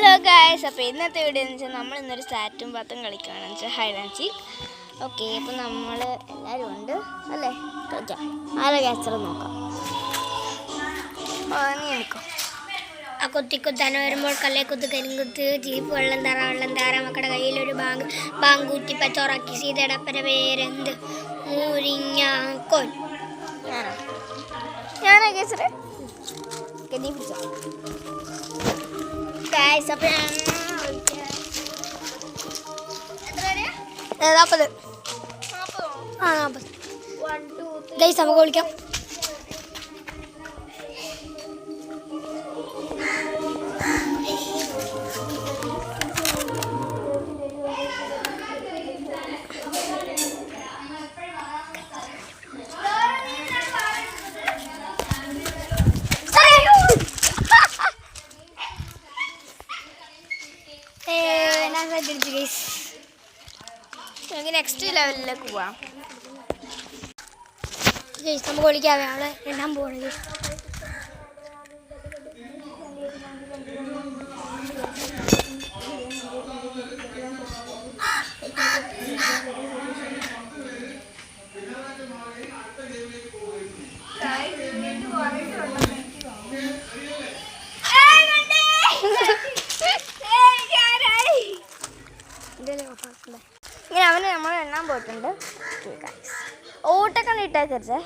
Hello guys, അപ്പോൾ ഇന്നത്തെ video എന്ന് വെച്ചാൽ നമ്മൾ ഇന്നൊരു സാറ്റും പാത്തും കളിക്കുകയാണെന്ന് വെച്ചാൽ ഹൈഡ് ആൻഡ് സീക്ക്. ഓക്കെ, അപ്പോൾ നമ്മൾ എല്ലാവരും ഉണ്ട് അല്ലേ? കളിക്കാം. ആരെ ക്യാച്ചർ നോക്കാം. നീ എടുക്കും. ആ കുത്തിക്കുത്താൻ വരുമ്പോൾ കല്ലേക്കുത്ത് കരിങ്കുത്ത് ജീപ്പ് വെള്ളം തറ മക്കളുടെ കയ്യിലൊരു ബാങ്കൂറ്റി പച്ചോറാക്കി സീതയുടെ പേരെന്ത് മൂരിഞ്ഞാക്കോൽ. ഞാനാ ക്യാച്ചർ. നീ പിടിച്ചോ. ഗായ്സ്, അപ്പോൾ 40 ഗൈസ് നമുക്ക് വിളിക്കാം. നമുക്ക് നെക്സ്റ്റ് ലെവലിലേക്ക് പോവാം. നമുക്ക് വിളിക്കാവേ, അവളെ എണ്ണാൻ പോകണത്. ഇങ്ങനെ അവന് നമ്മൾ എണ്ണാൻ പോയിട്ടുണ്ട്. ഓട്ടൊക്കെ ഇട്ടേക്കരുതേ.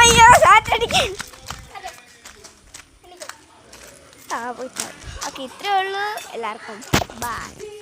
അയ്യോ, സാറ്റടിക്കാൻ. ഓക്കെ, ഇത്രയേ ഉള്ളൂ. എല്ലാവർക്കും ബൈ.